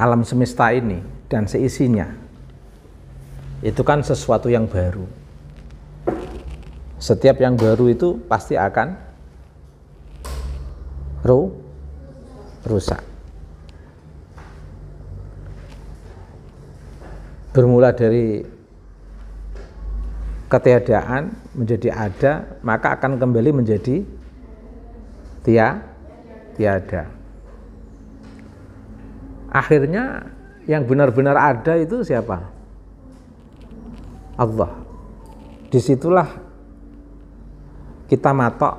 alam semesta ini dan seisinya itu kan sesuatu yang baru. Setiap yang baru itu pasti akan rusak. Bermula dari ketiadaan menjadi ada, maka akan kembali menjadi tiada. Akhirnya yang benar-benar ada itu siapa? Allah. Disitulah kita matok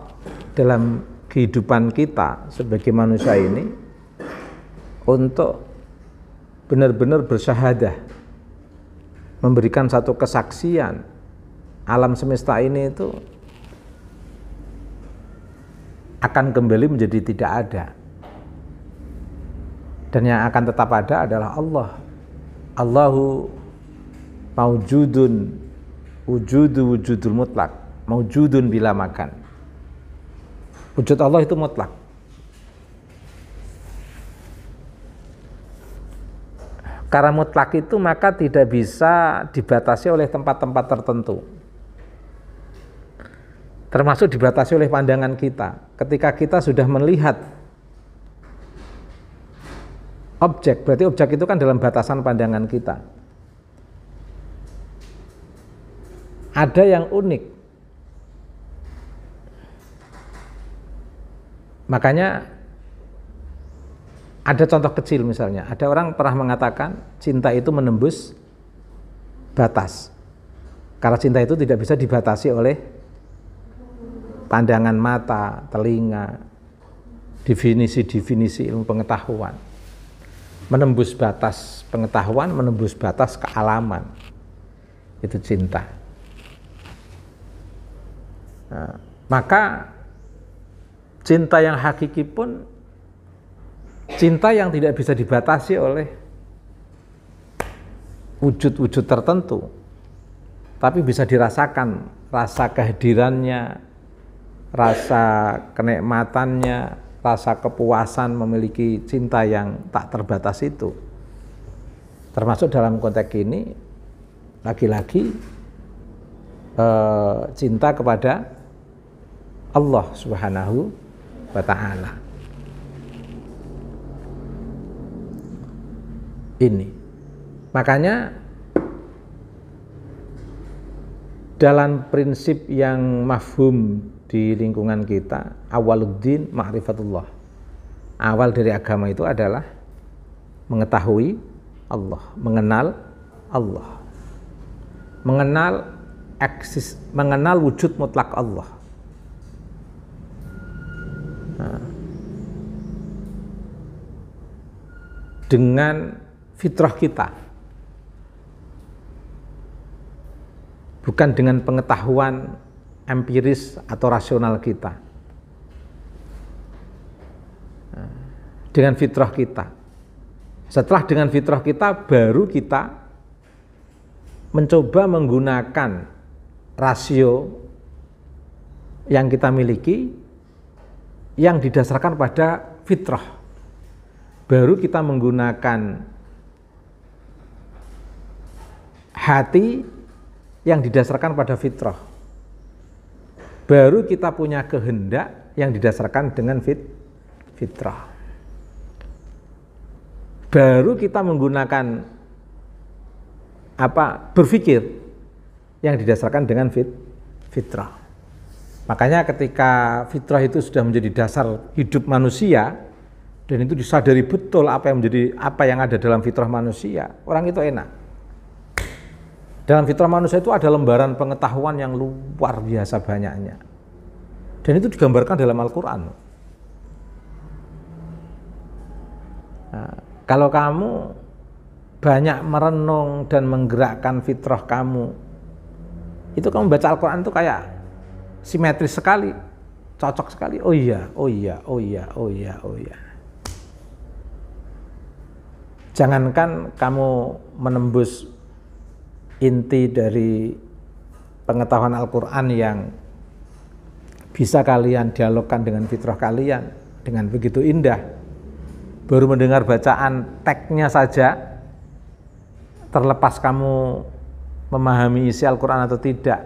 dalam kehidupan kita sebagai manusia ini untuk benar-benar bersyahadah, memberikan satu kesaksian alam semesta ini itu akan kembali menjadi tidak ada, dan yang akan tetap ada adalah Allah. Allahu maujudun wujudul mutlak, maujudun bila makan. Wujud Allah itu mutlak. Karena mutlak itu maka tidak bisa dibatasi oleh tempat-tempat tertentu. Termasuk dibatasi oleh pandangan kita. Ketika kita sudah melihat objek, berarti objek itu kan dalam batasan pandangan kita. Ada yang unik. Makanya ada contoh kecil misalnya, ada orang pernah mengatakan cinta itu menembus batas. Karena cinta itu tidak bisa dibatasi oleh pandangan mata, telinga, definisi-definisi ilmu pengetahuan. Menembus batas pengetahuan, menembus batas kealaman. Itu cinta. Nah, maka cinta yang hakiki pun cinta yang tidak bisa dibatasi oleh wujud-wujud tertentu, tapi bisa dirasakan rasa kehadirannya, rasa kenikmatannya, rasa kepuasan memiliki cinta yang tak terbatas itu. Termasuk dalam konteks ini lagi-lagi cinta kepada Allah Subhanahu wa ta'ala. Ini makanya dalam prinsip yang mafhum di lingkungan kita, awaluddin ma'rifatullah, awal dari agama itu adalah mengetahui Allah, mengenal Allah, mengenal wujud mutlak Allah. Dengan fitrah kita, bukan dengan pengetahuan empiris atau rasional kita. Dengan fitrah kita. Setelah dengan fitrah kita, baru kita mencoba menggunakan rasio yang kita miliki yang didasarkan pada fitrah. Baru kita menggunakan hati yang didasarkan pada fitrah. Baru kita punya kehendak yang didasarkan dengan fitrah. Baru kita menggunakan berpikir yang didasarkan dengan fitrah. Makanya ketika fitrah itu sudah menjadi dasar hidup manusia, dan itu disadari betul apa yang ada dalam fitrah manusia, orang itu enak. Dalam fitrah manusia itu ada lembaran pengetahuan yang luar biasa banyaknya, dan itu digambarkan dalam Al-Quran. Nah, kalau kamu banyak merenung dan menggerakkan fitrah kamu, itu kamu baca Al-Quran itu kayak simetris sekali, cocok sekali. Oh iya. Jangankan kamu menembus inti dari pengetahuan Al-Quran yang bisa kalian dialogkan dengan fitrah kalian dengan begitu indah, baru mendengar bacaan teksnya saja, terlepas kamu memahami isi Al-Quran atau tidak,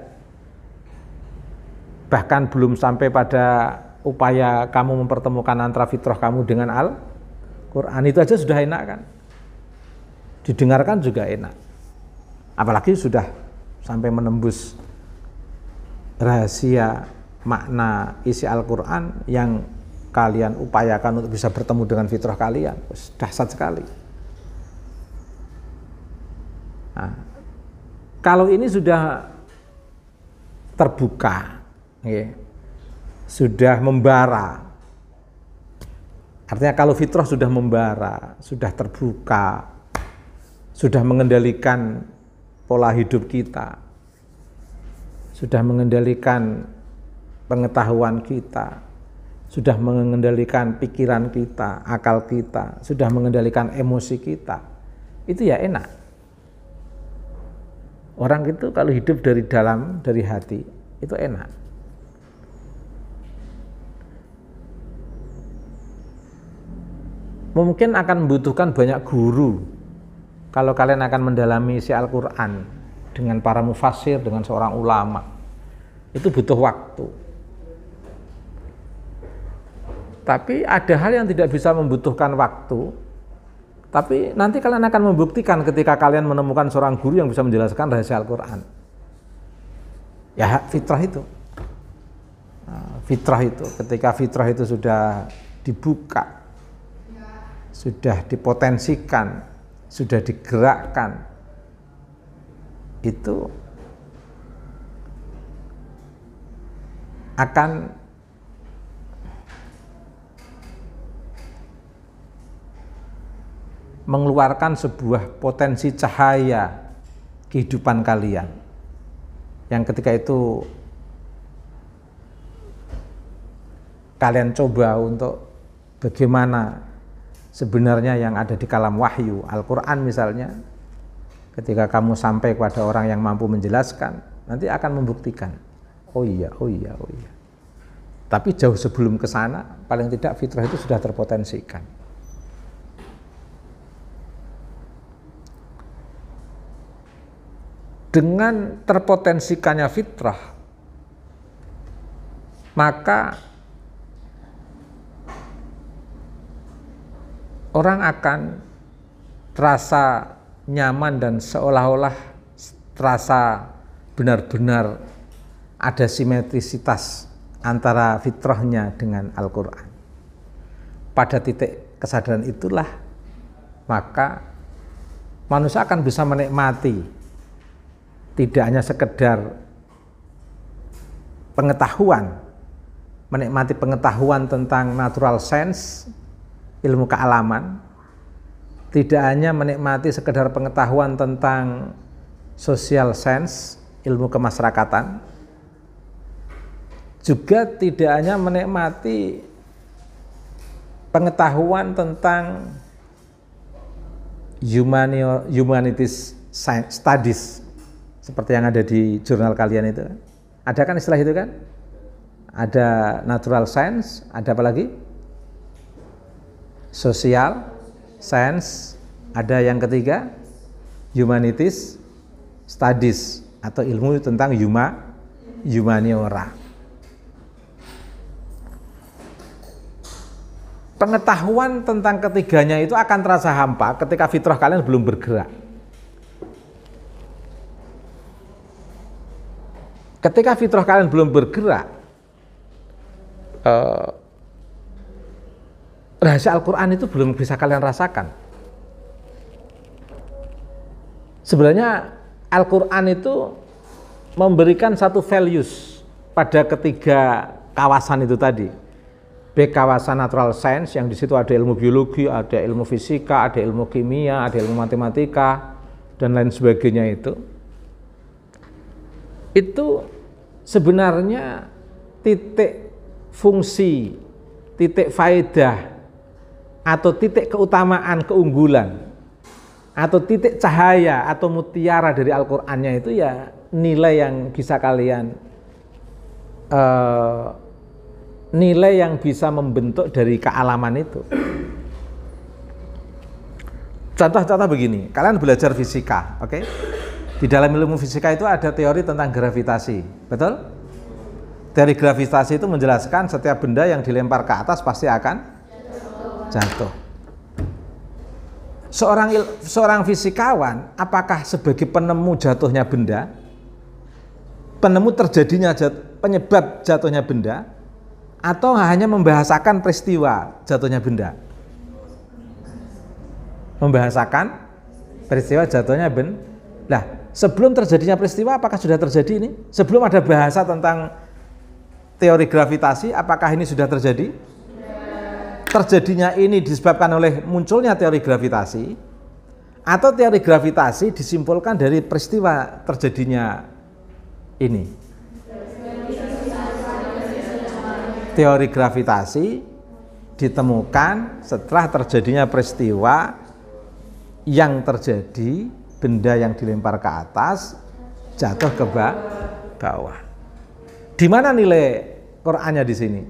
bahkan belum sampai pada upaya kamu mempertemukan antara fitrah kamu dengan Al-Quran, itu aja sudah enak kan, didengarkan juga enak, apalagi sudah sampai menembus rahasia makna isi Al-Quran yang kalian upayakan untuk bisa bertemu dengan fitrah kalian. Dahsyat sekali. Nah, kalau ini sudah terbuka, ya, sudah membara, artinya kalau fitrah sudah membara, sudah terbuka, sudah mengendalikan pola hidup kita, sudah mengendalikan pengetahuan kita, sudah mengendalikan pikiran kita, akal kita, sudah mengendalikan emosi kita, itu ya enak. Orang itu kalau hidup dari dalam, dari hati, itu enak. Mungkin akan membutuhkan banyak guru kalau kalian akan mendalami isi Al-Quran dengan para mufassir, dengan seorang ulama. Itu butuh waktu. Tapi ada hal yang tidak bisa membutuhkan waktu, tapi nanti kalian akan membuktikan ketika kalian menemukan seorang guru yang bisa menjelaskan rahasia Al-Quran. Ya, fitrah itu. Fitrah itu, ketika fitrah itu sudah dibuka, sudah dipotensikan, sudah digerakkan, itu akan mengeluarkan sebuah potensi cahaya kehidupan kalian, yang ketika itu kalian coba untuk bagaimana sebenarnya yang ada di kalam wahyu Al-Quran misalnya, ketika kamu sampai kepada orang yang mampu menjelaskan, nanti akan membuktikan, oh iya. Tapi jauh sebelum ke sana, paling tidak fitrah itu sudah terpotensikan. Dengan terpotensikannya fitrah, maka orang akan terasa nyaman dan seolah-olah terasa benar-benar ada simetrisitas antara fitrahnya dengan Al-Quran. Pada titik kesadaran itulah, maka manusia akan bisa menikmati tidak hanya sekedar pengetahuan, menikmati pengetahuan tentang natural science, ilmu kealaman, tidak hanya menikmati sekedar pengetahuan tentang social science, ilmu kemasyarakatan, juga tidak hanya menikmati pengetahuan tentang humanities studies, seperti yang ada di jurnal kalian itu. Ada kan istilah itu kan? Ada natural science, ada apa lagi? Social science, ada yang ketiga humanities studies atau ilmu tentang humaniora. Pengetahuan tentang ketiganya itu akan terasa hampa ketika fitrah kalian belum bergerak. Ketika fitrah kalian belum bergerak, rahasia Al-Quran itu belum bisa kalian rasakan. Sebenarnya Al-Quran itu memberikan satu values pada ketiga kawasan itu tadi. Baik kawasan natural science yang di situ ada ilmu biologi, ada ilmu fisika, ada ilmu kimia, ada ilmu matematika dan lain sebagainya itu sebenarnya titik fungsi, titik faedah atau titik keutamaan, keunggulan atau titik cahaya atau mutiara dari Al-Qur'annya itu ya nilai yang bisa kalian nilai yang bisa membentuk dari kealaman itu. Contoh-contoh begini, kalian belajar fisika, oke? Di dalam ilmu fisika itu ada teori tentang gravitasi, betul? Teori gravitasi itu menjelaskan setiap benda yang dilempar ke atas pasti akan jatuh. Seorang fisikawan, apakah sebagai penemu jatuhnya benda, penemu terjadinya penyebab jatuhnya benda, atau hanya membahasakan peristiwa jatuhnya benda? Membahasakan peristiwa jatuhnya benda. Nah, sebelum terjadinya peristiwa, apakah sudah terjadi ini? Sebelum ada bahasa tentang teori gravitasi, apakah ini sudah terjadi? Terjadinya ini disebabkan oleh munculnya teori gravitasi, atau teori gravitasi disimpulkan dari peristiwa terjadinya ini? Teori gravitasi ditemukan setelah terjadinya peristiwa yang terjadi, benda yang dilempar ke atas jatuh ke bawah. Di mana nilai Qur'annya di sini?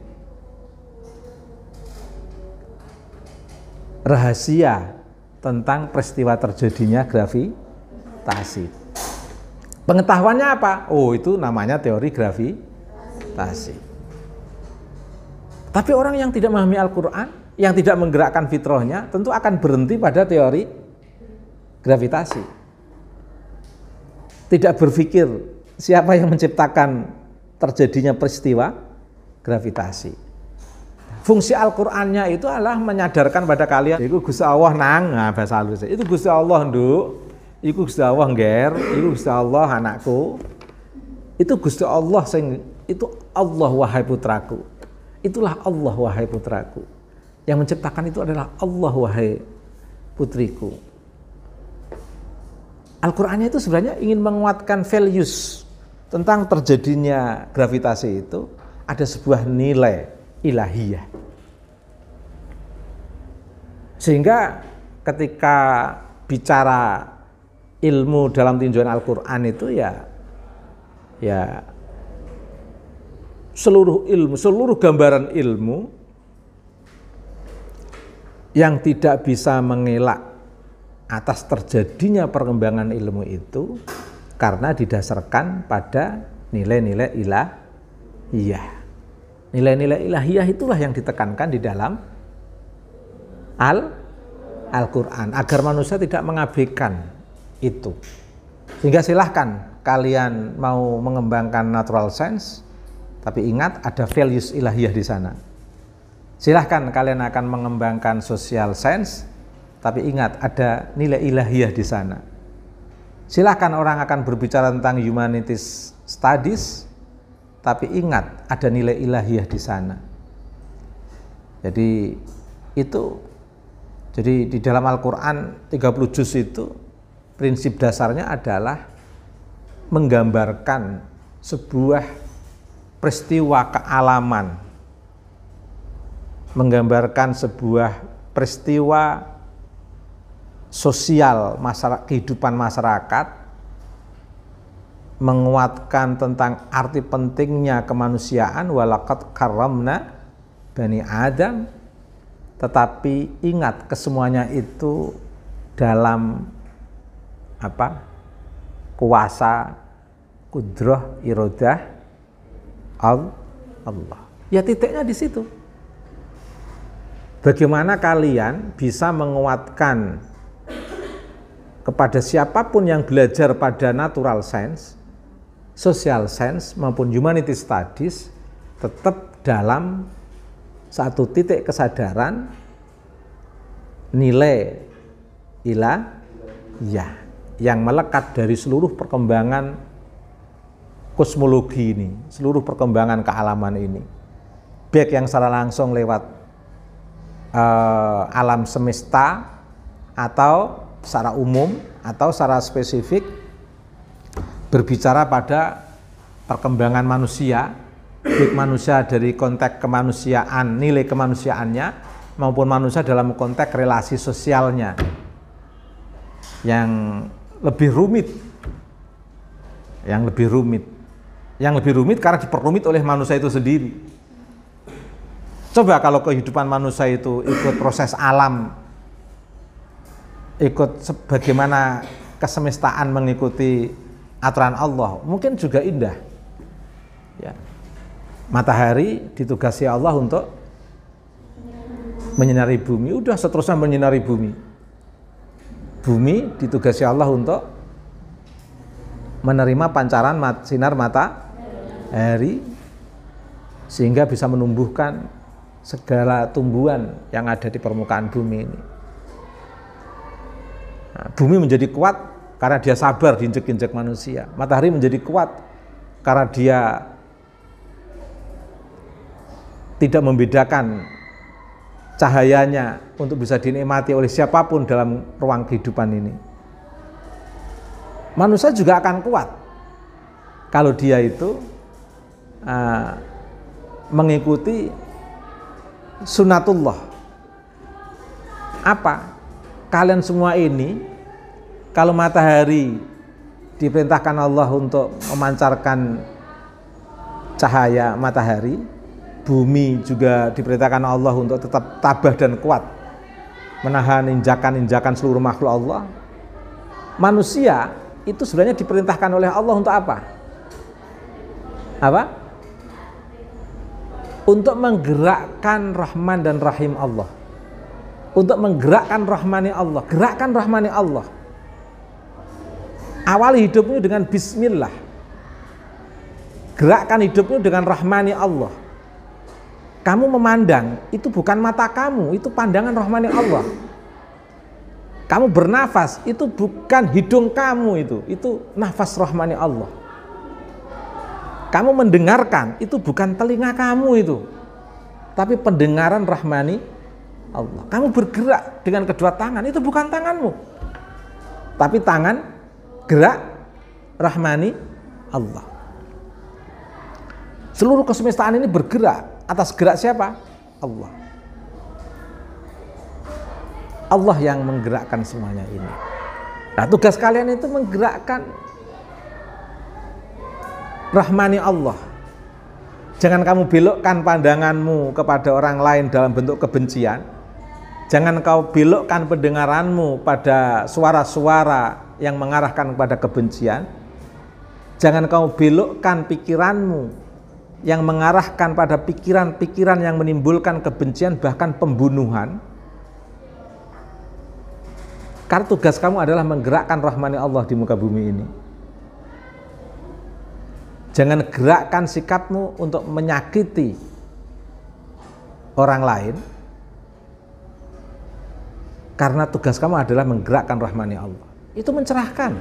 Rahasia tentang peristiwa terjadinya gravitasi. Pengetahuannya apa? Oh, itu namanya teori gravitasi. Tapi orang yang tidak memahami Al-Quran, yang tidak menggerakkan fitrahnya, tentu akan berhenti pada teori gravitasi. Tidak berpikir siapa yang menciptakan terjadinya peristiwa gravitasi. Fungsi Al-Qur'annya itu adalah menyadarkan pada kalian, itu Gusti Allah bahasa halus. Itu Gusti Allah nduk, itu Gusti Allah ngger, itu Gusti Allah anakku. Itu Gusti Allah itu Allah wahai putraku. Itulah Allah wahai putraku. Yang menciptakan itu adalah Allah wahai putriku. Al-Qur'annya itu sebenarnya ingin menguatkan values tentang terjadinya gravitasi itu, ada sebuah nilai ilahiyah. Sehingga ketika bicara ilmu dalam tinjauan Al-Qur'an itu ya seluruh ilmu, seluruh gambaran ilmu yang tidak bisa mengelak atas terjadinya perkembangan ilmu itu karena didasarkan pada nilai-nilai ilahiyah. Nilai-nilai ilahiyah itulah yang ditekankan di dalam Al-Qur'an agar manusia tidak mengabaikan itu. Sehingga silahkan kalian mau mengembangkan natural science, tapi ingat ada values ilahiyah di sana. Silahkan kalian akan mengembangkan social science, tapi ingat ada nilai ilahiyah di sana. Silahkan orang akan berbicara tentang humanities studies, tapi ingat ada nilai ilahiyah di sana. Jadi di dalam Al-Qur'an 30 juz itu prinsip dasarnya adalah menggambarkan sebuah peristiwa kealaman, menggambarkan sebuah peristiwa sosial kehidupan masyarakat, menguatkan tentang arti pentingnya kemanusiaan, walaqad karramna bani Adam, tetapi ingat kesemuanya itu dalam kuasa kudrah iradah Allah. Ya titiknya di situ. Bagaimana kalian bisa menguatkan kepada siapapun yang belajar pada natural science, social science maupun humanity studies tetap dalam satu titik kesadaran nilai ilahiyah yang melekat dari seluruh perkembangan kosmologi ini, seluruh perkembangan kealaman ini, baik yang secara langsung lewat alam semesta atau secara umum atau secara spesifik berbicara pada perkembangan manusia, baik manusia dari konteks kemanusiaan, nilai kemanusiaannya, maupun manusia dalam konteks relasi sosialnya yang lebih rumit, yang lebih rumit karena diperrumit oleh manusia itu sendiri. Coba kalau kehidupan manusia itu ikut proses alam ikut sebagaimana kesemestaan mengikuti aturan Allah, mungkin juga indah. Ya. Matahari ditugasi Allah untuk menyinari bumi, udah seterusnya menyinari bumi. Bumi ditugasi Allah untuk menerima pancaran sinar matahari sehingga bisa menumbuhkan segala tumbuhan yang ada di permukaan bumi ini. Nah, bumi menjadi kuat karena dia sabar diinjek-injek manusia. Matahari menjadi kuat karena dia tidak membedakan cahayanya untuk bisa dinikmati oleh siapapun dalam ruang kehidupan ini. Manusia juga akan kuat kalau dia itu mengikuti sunatullah. Apa? Kalian semua ini, kalau matahari diperintahkan Allah untuk memancarkan cahaya matahari, bumi juga diperintahkan Allah untuk tetap tabah dan kuat menahan injakan-injakan seluruh makhluk Allah. Manusia itu sebenarnya diperintahkan oleh Allah untuk apa? Apa? Untuk menggerakkan Rahman dan Rahim Allah. Untuk menggerakkan Rahmani Allah. Gerakkan Rahmani Allah. Awali hidupmu dengan Bismillah. Gerakkan hidupmu dengan Rahmani Allah. Kamu memandang, itu bukan mata kamu, itu pandangan Rahmani Allah. Kamu bernafas, itu bukan hidung kamu, itu nafas Rahmani Allah. Kamu mendengarkan, itu bukan telinga kamu itu, tapi pendengaran Rahmani Allah. Kamu bergerak dengan kedua tangan, itu bukan tanganmu, tapi tangan gerak Rahmani Allah. Seluruh kesemestaan ini bergerak atas gerak siapa? Allah. Allah yang menggerakkan semuanya ini. Nah, tugas kalian itu menggerakkan Rahmani Allah. Jangan kamu belokkan pandanganmu kepada orang lain dalam bentuk kebencian. Jangan kau belokkan pendengaranmu pada suara-suara yang mengarahkan kepada kebencian. Jangan kau belokkan pikiranmu yang mengarahkan pada pikiran-pikiran yang menimbulkan kebencian, bahkan pembunuhan. Karena tugas kamu adalah menggerakkan Rahmani Allah di muka bumi ini. Jangan gerakkan sikapmu untuk menyakiti orang lain, karena tugas kamu adalah menggerakkan Rahmani Allah. Itu mencerahkan.